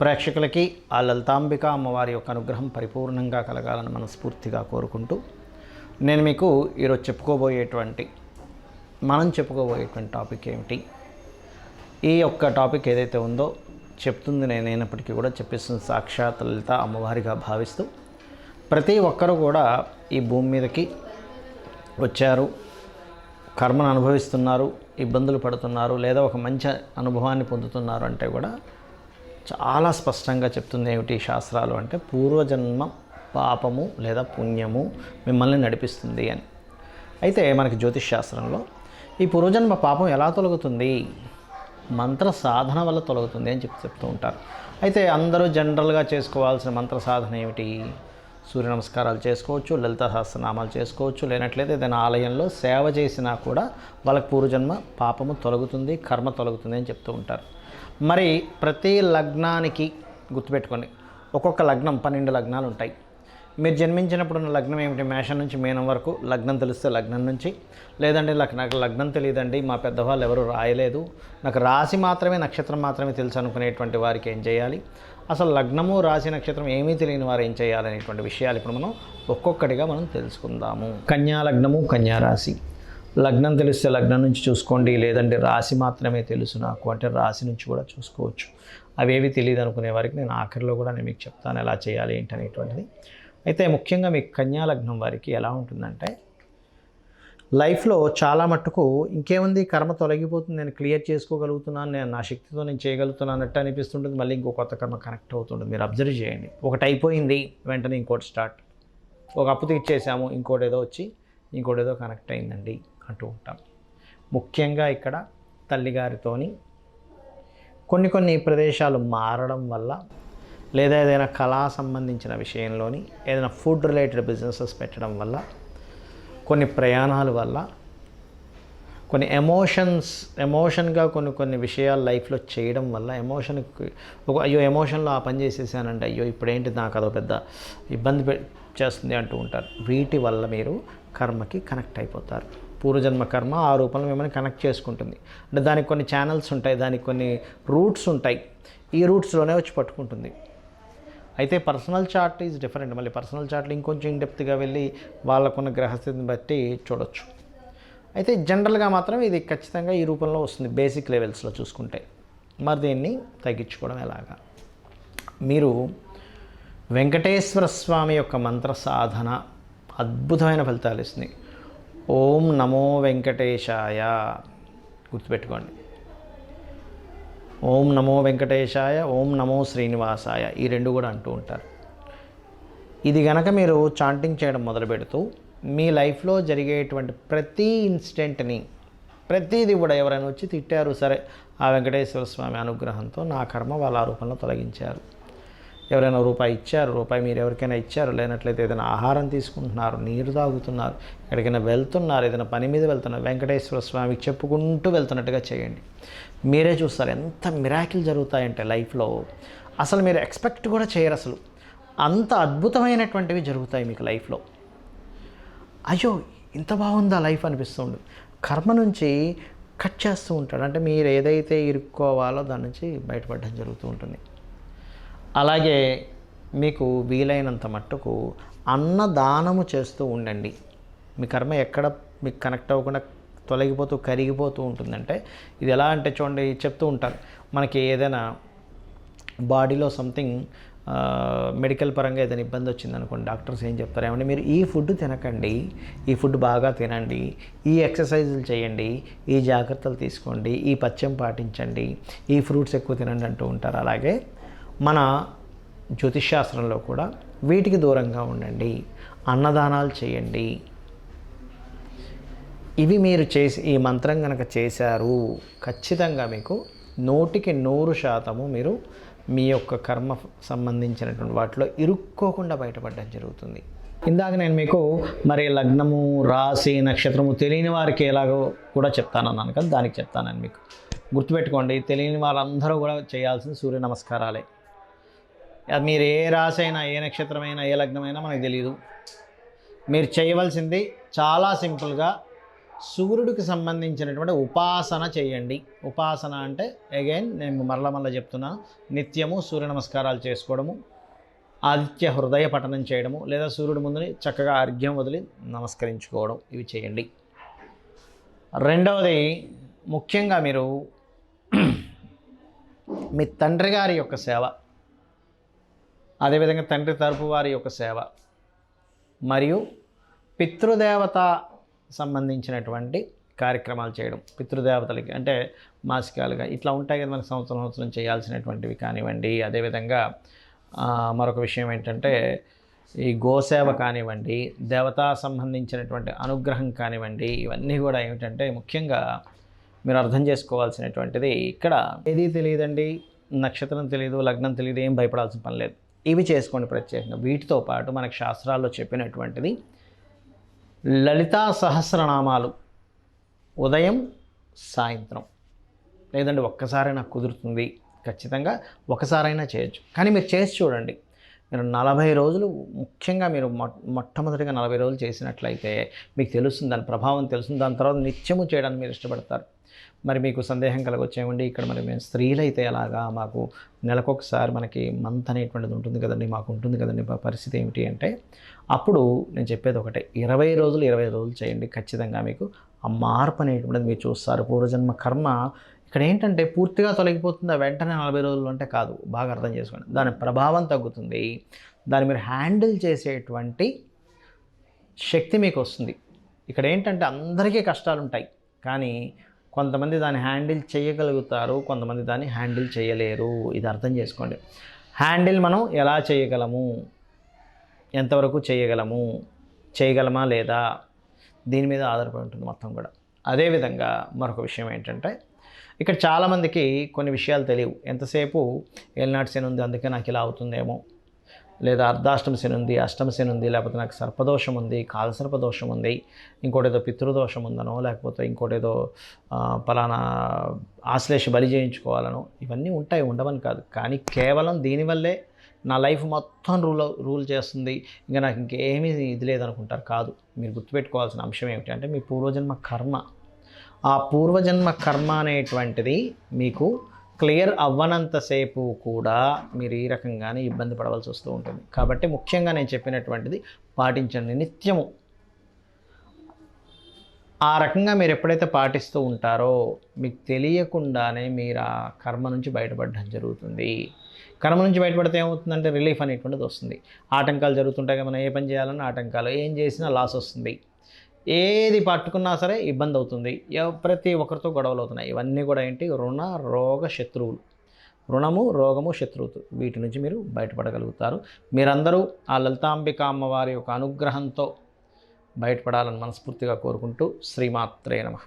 ప్రేక్షకులకి ఆ లలితాంబిక అమ్మవారి యొక్క అనుగ్రహం పరిపూర్ణంగా కలగాలని మనస్ఫూర్తిగా కోరుకుంటూ నేను మీకు ఈరోజు మనం చెప్పుకోబోయేటువంటి టాపిక్ ఏమిటి, ఈ యొక్క టాపిక్ ఏదైతే ఉందో చెప్తుంది నేనైనప్పటికీ కూడా చెప్పిస్తుంది సాక్షాత్ లలిత అమ్మవారిగా భావిస్తూ ప్రతి ఒక్కరూ కూడా ఈ భూమి మీదకి వచ్చారు, కర్మను అనుభవిస్తున్నారు, ఇబ్బందులు పడుతున్నారు, లేదా ఒక మంచి అనుభవాన్ని పొందుతున్నారు అంటే కూడా చాలా స్పష్టంగా చెప్తుంది ఏమిటి శాస్త్రాలు అంటే పూర్వజన్మ పాపము లేదా పుణ్యము మిమ్మల్ని నడిపిస్తుంది అని. అయితే మనకి జ్యోతిష్ శాస్త్రంలో ఈ పూర్వజన్మ పాపం ఎలా తొలగుతుంది, మంత్ర సాధన వల్ల తొలగుతుంది అని చెప్తూ ఉంటారు. అయితే అందరూ జనరల్గా చేసుకోవాల్సిన మంత్ర సాధన ఏమిటి? సూర్య నమస్కారాలు చేసుకోవచ్చు, లలిత సహస్రనామాలు చేసుకోవచ్చు, లేనట్లయితే ఏదైనా ఆలయంలో సేవ చేసినా కూడా వాళ్ళకి పూర్వజన్మ పాపము తొలగుతుంది, కర్మ తొలగుతుంది అని చెప్తూ ఉంటారు. మరి ప్రతి లగ్నానికి గుర్తుపెట్టుకోండి, ఒక్కొక్క లగ్నం 12 లగ్నాలు ఉంటాయి. మీరు జన్మించినప్పుడు ఉన్న లగ్నం ఏమిటి? మేషం నుంచి మీనం వరకు లగ్నం తెలిస్తే లగ్నం నుంచి, లేదంటే నాకు లగ్నం తెలియదండి, మా పెద్దవాళ్ళు ఎవరు రాయలేదు, నాకు రాశి మాత్రమే నక్షత్రం మాత్రమే తెలుసు అనుకునేటువంటి వారికి ఏం చేయాలి, అసలు లగ్నము రాశి నక్షత్రం ఏమీ తెలియని వారు ఏం చేయాలనేటువంటి విషయాలు ఇప్పుడు మనం ఒక్కొక్కటిగా మనం తెలుసుకుందాము. కన్యా లగ్నము, కన్యా రాశి. లగ్నం తెలిస్తే లగ్నం నుంచి చూసుకోండి, లేదంటే రాశి మాత్రమే తెలుసు నాకు అంటే రాశి నుంచి కూడా చూసుకోవచ్చు. అవేవి తెలియదు అనుకునే వారికి నేను ఆఖరిలో కూడా నేను మీకు చెప్తాను ఎలా చేయాలి ఏంటి అనేటువంటిది. అయితే ముఖ్యంగా మీకు కన్యా లగ్నం వారికి ఎలా ఉంటుందంటే లైఫ్లో చాలా మట్టుకు ఇంకేముంది, కర్మ తొలగిపోతుంది, నేను క్లియర్ చేసుకోగలుగుతున్నాను, నేను నా శక్తితో నేను చేయగలుగుతున్నాను అన్నట్టు అనిపిస్తుంటుంది. మళ్ళీ ఇంకో కొత్త కర్మ కనెక్ట్ అవుతుంటుంది. మీరు అబ్జర్వ్ చేయండి, ఒకటి అయిపోయింది వెంటనే ఇంకోటి స్టార్ట్, ఒక అప్పు తీర్చేసాము ఇంకోటి ఏదో కనెక్ట్ అయిందండి అంటూ ఉంటాం. ముఖ్యంగా ఇక్కడ తల్లిగారితోని కొన్ని ప్రదేశాలు మారడం వల్ల, లేదా ఏదైనా కళా సంబంధించిన విషయంలోని ఏదైనా ఫుడ్ రిలేటెడ్ బిజినెసెస్ పెట్టడం వల్ల, కొన్ని ప్రయాణాల వల్ల, కొన్ని ఎమోషన్గా కొన్ని విషయాలు లైఫ్లో చేయడం వల్ల ఎమోషన్లో ఆ పని చేసేసానంటే అయ్యో ఇప్పుడేంటి నాకు అదో పెద్ద ఇబ్బంది చేస్తుంది అంటూ ఉంటారు. వీటి వల్ల మీరు కర్మకి కనెక్ట్ అయిపోతారు. పూర్వజన్మ కర్మ ఆ రూపంలో మిమ్మల్ని కనెక్ట్ చేసుకుంటుంది. అంటే దానికి కొన్ని ఛానల్స్ ఉంటాయి, దానికి కొన్ని రూట్స్ ఉంటాయి, ఈ రూట్స్లోనే వచ్చి పట్టుకుంటుంది. అయితే పర్సనల్ చార్ట్ ఈజ్ డిఫరెంట్. మళ్ళీ పర్సనల్ చార్ట్లో ఇంకొంచెం ఇన్డెప్త్గా వెళ్ళి వాళ్ళకున్న గ్రహస్థితిని బట్టి చూడొచ్చు. అయితే జనరల్గా మాత్రం ఇది ఖచ్చితంగా ఈ రూపంలో వస్తుంది బేసిక్ లెవెల్స్లో చూసుకుంటే. మరి దీన్ని తగ్గించుకోవడం ఎలాగా? మీరు వెంకటేశ్వర స్వామి యొక్క మంత్ర సాధన అద్భుతమైన ఫలితాలు ఇస్తుంది. ఓం నమో వెంకటేశాయ గుర్తుపెట్టుకోండి. ఓం నమో వెంకటేశాయ, ఓం నమో శ్రీనివాసాయ, ఈ రెండు కూడా అంటూ ఉంటారు. ఇది గనక మీరు చాంటింగ్ చేయడం మొదలు పెడుతూ మీ లైఫ్లో జరిగేటువంటి ప్రతి ఇన్సిడెంట్ని, ప్రతిదీ కూడా ఎవరైనా వచ్చి తిట్టారు, సరే ఆ వెంకటేశ్వర స్వామి అనుగ్రహంతో నా కర్మ వాళ్ళ రూపంలో తొలగించారు. ఎవరైనా రూపాయి ఇచ్చారు, రూపాయి మీరు ఎవరికైనా ఇచ్చారు, లేనట్లయితే ఏదైనా ఆహారం తీసుకుంటున్నారు, నీరు తాగుతున్నారు, ఎక్కడికైనా వెళ్తున్నారు, ఏదైనా పని మీద వెళ్తున్నారు, వెంకటేశ్వర స్వామికి చెప్పుకుంటూ వెళ్తున్నట్టుగా చేయండి. మీరే చూస్తారు ఎంత మిరాకిల్ జరుగుతాయంటే లైఫ్లో అసలు మీరు ఎక్స్పెక్ట్ కూడా చేయరు. అసలు అంత అద్భుతమైనటువంటివి జరుగుతాయి మీకు లైఫ్లో. అయ్యో ఇంత బాగుందా లైఫ్ అనిపిస్తుంది. కర్మ నుంచి కట్ చేస్తూ ఉంటాడు. అంటే మీరు ఏదైతే ఇరుక్కోవాలో దాని నుంచి బయటపడడం జరుగుతూ ఉంటుంది. అలాగే మీకు వీలైనంత మట్టుకు అన్నదానము చేస్తూ ఉండండి. మీ కర్మ ఎక్కడ మీకు కనెక్ట్ అవ్వకుండా తొలగిపోతూ కరిగిపోతూ ఉంటుందంటే ఇది ఎలా అంటే చూడండి, చెప్తూ ఉంటారు మనకి ఏదైనా బాడీలో సంథింగ్ మెడికల్ పరంగా ఏదైనా ఇబ్బంది వచ్చిందనుకోండి, డాక్టర్స్ ఏం చెప్తారు, ఏమంటే మీరు ఈ ఫుడ్ తినకండి, ఈ ఫుడ్ బాగా తినండి, ఈ ఎక్సర్సైజులు చేయండి, ఈ జాగ్రత్తలు తీసుకోండి, ఈ పథ్యం పాటించండి, ఈ ఫ్రూట్స్ ఎక్కువ తినండి అంటూ ఉంటారు. అలాగే మన జ్యోతిష్ శాస్త్రంలో కూడా వీటికి దూరంగా ఉండండి, అన్నదానాలు చేయండి. ఇవి మీరు చేసి ఈ మంత్రం కనుక చేశారు ఖచ్చితంగా మీకు 100% మీరు మీ యొక్క కర్మ సంబంధించినటువంటి వాటిలో ఇరుక్కోకుండా బయటపడడం జరుగుతుంది. ఇందాక నేను మీకు మరి లగ్నము, రాశి, నక్షత్రము తెలియని వారికి ఎలాగో కూడా చెప్తానన్నాను కదా, దానికి చెప్తానని మీకు గుర్తుపెట్టుకోండి. తెలియని వాళ్ళందరూ కూడా చేయాల్సిన సూర్య నమస్కారాలే. మీరు ఏ రాశి అయినా, ఏ నక్షత్రమైనా, ఏ లగ్నమైనా మనకు తెలియదు. మీరు చేయవలసింది చాలా సింపుల్గా సూర్యుడికి సంబంధించినటువంటి ఉపాసన చేయండి. ఉపాసన అంటే అగైన్ నేను మరలా చెప్తున్నా, నిత్యము సూర్య నమస్కారాలు చేసుకోవడము, ఆదిత్య హృదయ పఠనం చేయడము, లేదా సూర్యుడి ముందుని చక్కగా అర్ఘ్యం వదిలి నమస్కరించుకోవడం, ఇవి చేయండి. రెండవది, ముఖ్యంగా మీరు మీ తండ్రి గారి యొక్క సేవ, అదేవిధంగా తండ్రి తరపు వారి యొక్క సేవ, మరియు పితృదేవత సంబంధించినటువంటి కార్యక్రమాలు చేయడం. పితృదేవతలకి అంటే మాసికాలుగా ఇట్లా ఉంటాయి కదా మనకి, సంవత్సరం చేయాల్సినటువంటివి కానివ్వండి. అదేవిధంగా మరొక విషయం ఏంటంటే ఈ గోసేవ కానివ్వండి, దేవతా సంబంధించినటువంటి అనుగ్రహం కానివ్వండి, ఇవన్నీ కూడా ఏమిటంటే ముఖ్యంగా మీరు అర్థం చేసుకోవాల్సినటువంటిది, ఇక్కడ ఏది తెలియదండి, నక్షత్రం తెలియదు, లగ్నం తెలియదు, ఏం భయపడాల్సిన పని లేదు. ఇవి చేసుకోండి ప్రత్యేకంగా. వీటితో పాటు మనకు శాస్త్రాల్లో చెప్పినటువంటిది లలితా సహస్రనామాలు ఉదయం సాయంత్రం, లేదంటే ఒక్కసారైనా కుదురుతుంది, ఖచ్చితంగా ఒకసారైనా చేయొచ్చు. కానీ మీరు చేసి చూడండి. మీరు 40 రోజులు, ముఖ్యంగా మీరు మొట్టమొదటిగా 40 రోజులు చేసినట్లయితే మీకు తెలుస్తుంది, దాని ప్రభావం తెలుస్తుంది. దాని తర్వాత నిత్యము చేయడానికి మీరు ఇష్టపడతారు. మరి మీకు సందేహం కలగొచ్చేమండి, ఇక్కడ మరి మేము స్త్రీలైతే ఎలాగా, మాకు నెలకొకసారి మనకి మంత్ అనేటువంటిది ఉంటుంది కదండి, మాకు ఉంటుంది కదండి, పరిస్థితి ఏమిటి అంటే, అప్పుడు నేను చెప్పేది ఒకటే, 20 రోజులు చేయండి. ఖచ్చితంగా మీకు ఆ మార్పు అనేటువంటిది మీరు చూస్తారు. పూర్వజన్మ కర్మ ఇక్కడ ఏంటంటే పూర్తిగా తొలగిపోతుందా వెంటనే 40 రోజులు అంటే కాదు, బాగా అర్థం చేసుకోండి. దాని ప్రభావం తగ్గుతుంది, దాన్ని మీరు హ్యాండిల్ చేసేటువంటి శక్తి మీకు వస్తుంది. ఇక్కడ ఏంటంటే అందరికీ కష్టాలు ఉంటాయి, కానీ కొంతమంది దాన్ని హ్యాండిల్ చేయగలుగుతారు, కొంతమంది దాన్ని హ్యాండిల్ చేయలేరు. ఇది అర్థం చేసుకోండి. హ్యాండిల్ మనం ఎలా చేయగలము, ఎంతవరకు చేయగలమా లేదా, దీని మీద ఆధారపడి ఉంటుంది మొత్తం కూడా. అదేవిధంగా మరొక విషయం ఏంటంటే, ఇక్కడ చాలామందికి కొన్ని విషయాలు తెలియవు. ఎంతసేపు ఏలినాటి శని ఉంది అందుకే నాకు ఇలా అవుతుందేమో, లేదా అర్ధాష్టమ శని ఉంది, అష్టమ శని ఉంది, లేకపోతే నాకు సర్పదోషం ఉంది, కాలసర్పదోషం ఉంది, ఇంకోటి ఏదో పితృదోషం ఉందనో, లేకపోతే ఇంకోటి ఏదో పలానా ఆశ్లేష బలి చేయించుకోవాలనో, ఇవన్నీ ఉంటాయి, ఉండవని కాదు. కానీ కేవలం దీనివల్లే నా లైఫ్ మొత్తం రూల్ చేస్తుంది, ఇంకా నాకు ఇంకేమీ ఇది లేదనుకుంటారు. కాదు, మీరు గుర్తుపెట్టుకోవాల్సిన అంశం ఏమిటి అంటే మీ పూర్వజన్మ కర్మ. ఆ పూర్వజన్మ కర్మ అనేటువంటిది మీకు క్లియర్ అవ్వనంతసేపు కూడా మీరు ఈ రకంగానే ఇబ్బంది పడవలసి వస్తూ ఉంటుంది. కాబట్టి ముఖ్యంగా నేను చెప్పినటువంటిది పాటించండి నిత్యము. ఆ రకంగా మీరు ఎప్పుడైతే పాటిస్తూ ఉంటారో మీకు తెలియకుండానే మీరు ఆ కర్మ నుంచి బయటపడడం జరుగుతుంది. కర్మ నుంచి బయటపడితే ఏమవుతుందంటే రిలీఫ్ అనేటువంటిది వస్తుంది. ఆటంకాలు జరుగుతుంటాయి, మనం ఏ పని చేయాలన్నా ఆటంకాలు, ఏం చేసినా లాస్ వస్తుంది, ఏది పట్టుకున్నా సరే ఇబ్బంది అవుతుంది, ప్రతి ఒక్కరితో గొడవలు అవుతున్నాయి. ఇవన్నీ కూడా ఏంటి, రుణ రోగ శత్రువులు. రుణము, రోగము, శత్రువులు, వీటి నుంచి మీరు బయటపడగలుగుతారు. మీరందరూ ఆ లలితాంబిక అమ్మవారి యొక్క అనుగ్రహంతో బయటపడాలని మనస్ఫూర్తిగా కోరుకుంటూ శ్రీమాత్రే నమః.